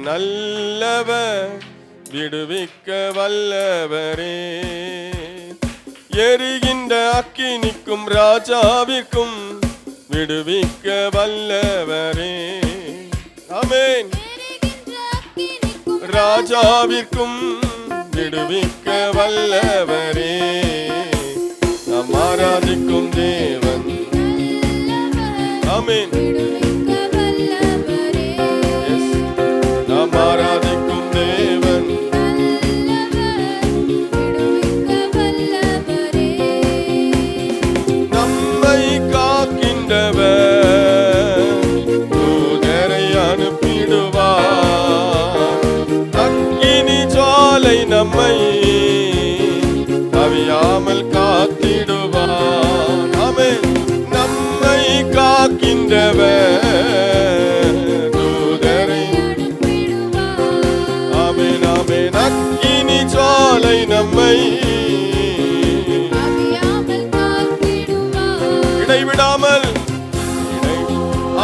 நல்லவர், விடுவிக்க வல்லவரே. எரிகின்ற அக்கினிக்கும் ராஜாவிற்கும் விடுவிக்க வல்லவரே. ஆமென். ராஜாவிற்கும் விடுவிக்க வல்லவரே. நாம் ஆராதிக்கும் தேவன். ஆமென். நாம் ஆராதிக்கும் தேவன். நம்மை காக்கின்றவர், தூதரை அனுப்பிடுவார். அக்கினி ஜுவாலை நம்மை அவியாமல் காத்திடுவார். ஆமென். நம்மை காக்கின்றவர், தூதரை. ஆமென் ஆமென். அக்கினி ஜுவாலை நம்மை இடைவிடாமல்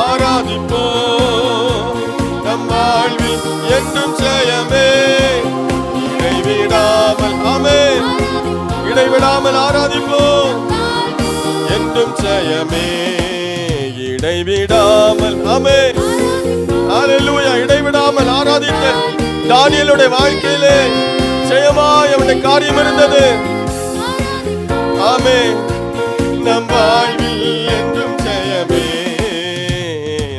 ஆராதிப்போம். நம் வாழ்வில் என்றும் ஜெயமே. இடைவிடாமல். ஆமென். இடைவிடாமல் ஆராதிப்போம். என்றும் ஜெயமே. இடைவிடாமல். ஆமென். ஹல்லேலூயா. இடைவிடாமல் ஆராதித்த தானியேலுடைய வாழ்க்கையிலே ஜெயமாய் அவனுடைய காரியம் இருந்தது. ஆமென். நம் வாழ்வில் என்றும் ஜெயமே.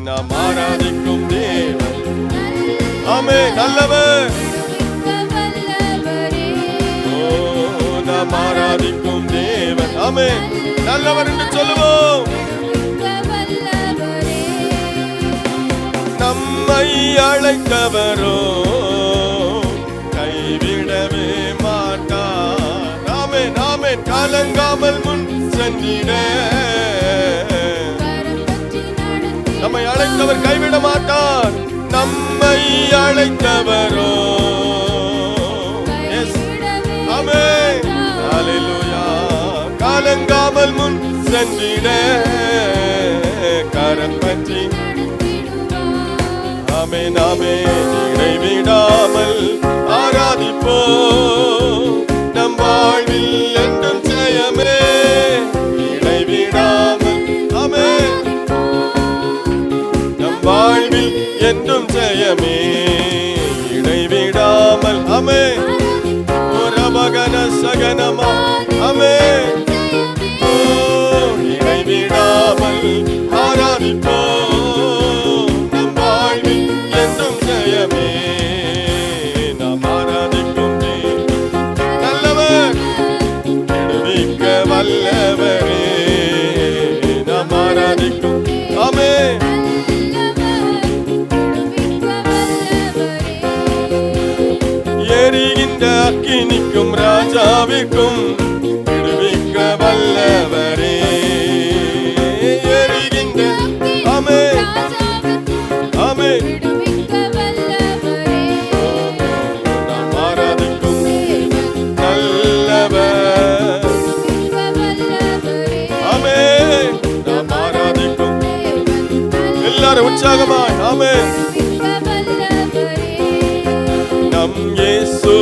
நாம் ஆராதிக்கும் தேவன். ஆமென். நல்லவர். ஓ, நாம் ஆராதிக்கும் தேவன். ஆமென். நல்லவர் என்று சொல்லுவோம். நம்மை அழைத்தவரோ கைவிடவே மாட்டார். ஆமென் ஆமென். கலங்காமல் முன் சென்றிட நம்மை அழைத்தவர் கைவிட மாட்டார். நம்மை அழைத்தவரோ. ஆமென். ஹல்லேலூயா. கலங்காமல் முன் சென்றிட கரம் பற்றி. ஆமென் ஆமென். இடைவிடாமல் ஆராதிப்போம். நம் வாழ்வில் என்றும் ஜெயமே. இடைவிடாமல். ஆமென். நம் வாழ்வில் என்றும் ஜெயமே. இடைவிடாமல். ஆமென். ஒரு மகன சகனமா. ஆமென். ஓ, இடைவிடாமல் ஆராதிப்போம். நம் வாழ்வில் என்றும் ஜெயமே. நாம் ஆராதிக்கும் நல்லவர், விடுவிக்க வல்லவரே. நாம் ஆராதிக்கும். ஆமென். எரிகின்ற அக்கினிக்கும் ராஜாவிற்கும் விடுவிக்க வல்லவரே. எரிகின்ற. ஆமென் ஆமென். நாம் ஆராதிக்கும் நல்லவர். ஆமென். நாம் ஆராதிக்கும். எல்லாரும் உற்சாகமாய். ஆமென். நம் இயேசு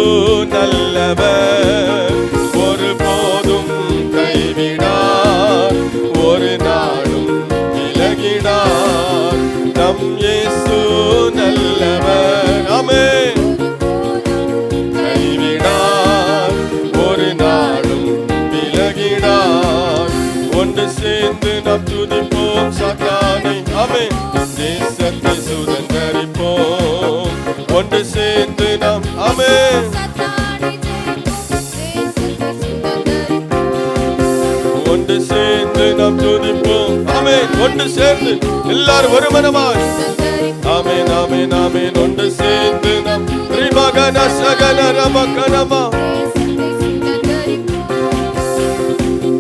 நல்லவர், ஒருபோதும் கைவிடார், ஒரு நாளும் விலகிடார். நம் இயேசு நல்லவர். ஆமென். கைவிடார், ஒரு நாளும் விலகிடார். ஒன்று சேர்ந்து நாம் துதிப்போம் சாத்தானை. ஆமென். தேசத்தை சுதந்தரிப்போம். ஒன்று சேர்ந்து நாம். ஆமென். ஒன்று சேர்ந்து நாம் துதிப்போம். ஆமென். ஒன்று சேர்ந்து எல்லாரும் ஒரு மனமாய். ஆமென் ஆமென் ஆமென். ஒன்று சேர்ந்து நாம் ரிமகன சகல ரமகனமா.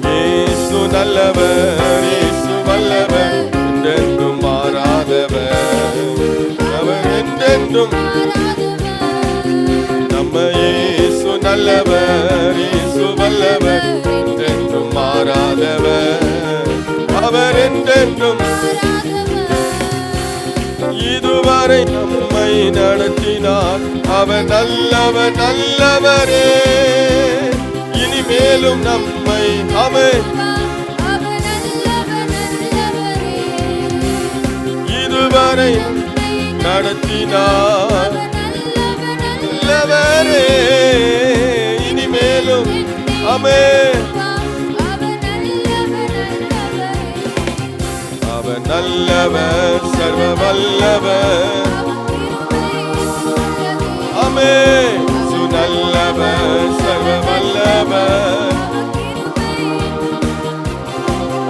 இயேசு நல்லவர், இயேசு வல்லவர், என்றென்றும் மாறாதவர். அவர் என்றென்றும். நம்ம இயேசு நல்லவர், இயேசு வல்லவர், என்றென்றும் மாறாதவர். அவர் என்றென்றும். இதுவரை நம்மை நம்மை நடத்தினார். அவர் நல்லவர், நல்லவரே. இனிமேலும் நம்மை இதுவரை நடத்தினார். நல்லவரே, இனிமேலும் அவர் நல்லவர், சர்வ வல்லவர். நல்லவர், சர்வ வல்லவர்.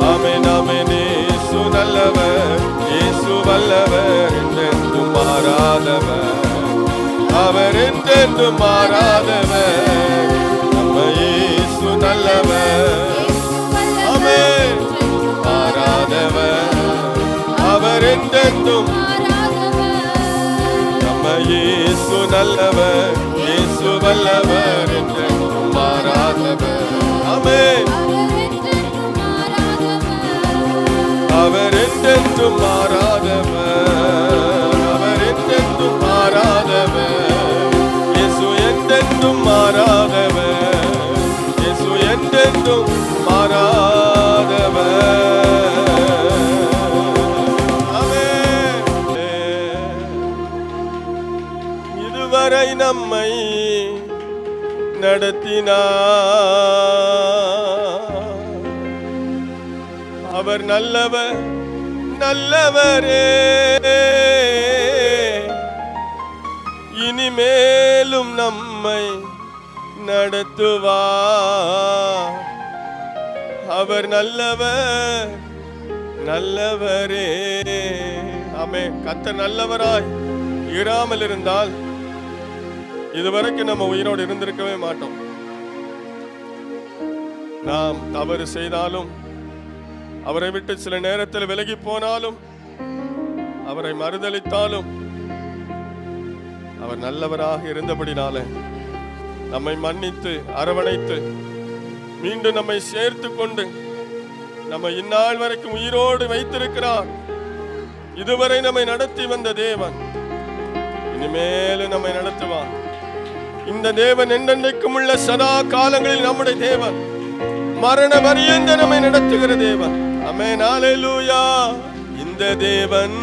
ஆமென், ஆமென். இயேசு நல்லவர், இயேசு வல்லவர், என்றென்றும் மாறாதவர். அவர் என்றென்றும் மாறாதவர். நம்ம இயேசு நல்லவர். ஆமென். மாறாதவர், அவர் என்றென்றும். நம்ம இயேசு நல்லவர், இயேசு வல்லவர், என்றென்றும் மாறாதவர். ஆமென். அவர் என்றென்றும் மாறாதவர். அவர் என்றென்றும் மாறாதவர். இயேசு என்றென்றும் மாறாதவர். இயேசு என்றென்றும் மாறாதவர். ஆமென். இதுவரை நம்மை நடத்தினார். அவர் நல்லவர், நல்லவரே. இனிமேலும் நம்மை நடத்துவார். அவர் நல்லவர், நல்லவரே. ஆமென். கர்த்தர் நல்லவராய் இராமல் இருந்தால் இதுவரைக்கும் நம்ம உயிரோடு இருந்திருக்கவே மாட்டோம். நாம் தவறு செய்தாலும், அவரை விட்டு சில நேரத்தில் விலகி போனாலும், அவரை மறுதலித்தாலும், அவர் நல்லவராக இருந்தபடினால நம்மை மன்னித்து அரவணைத்து மீண்டும் நம்மை சேர்த்து கொண்டு நம்ம இந்நாள் வரைக்கும் உயிரோடு வைத்திருக்கிறார். இதுவரை நம்மை நடத்தி வந்த தேவன் இனிமேலும் நம்மை நடத்துவார். இந்த தேவன் என்றென்றைக்கும் உள்ள சதா காலங்களில் நம்முடைய தேவன், மரண பரியந்த நம்மை நடத்துகிற தேவன். ஆமென், அல்லேலூயா. இந்த தேவன்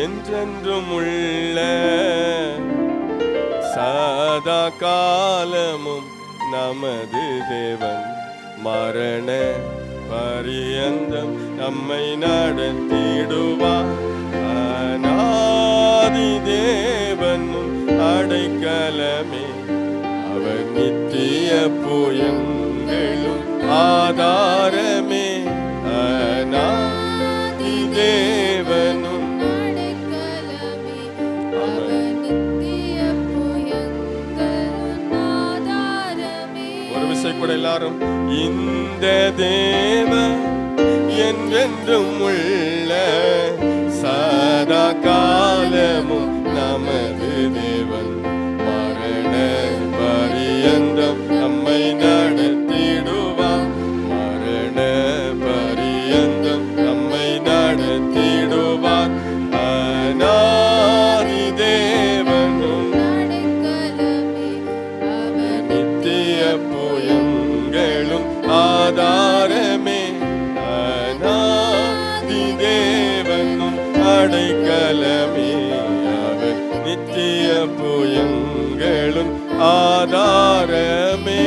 என்றென்றும் உள்ள சதா காலமும் நமது தேவன், மரண பரியந்தம் நம்மை நடத்திடுவார். அநாதி தேவனும் அடைக்கலமே, அவர் நித்திய புயங்களும் ஆதாரமே. அநாதி தேவனும் அவர் நித்திய புயங்களும் ஆதாரமே. ஒரு விசை கூட எல்லாரும், இந்த தேவன் என்றென்றும் உள்ள சதா காலமும் நமது தேவன், மரண பரியந்தம் நம்மை நடத்திடுவார். மரண பரியந்தம் நம்மை நடத்திடுவார். அநாதி தேவனும் நித்திய புயங்களும் ஆதாரமே. அநாதி தேவனும் அடைக்கலமே, அவர் நித்திய புயங்களும் ஆதாரமே.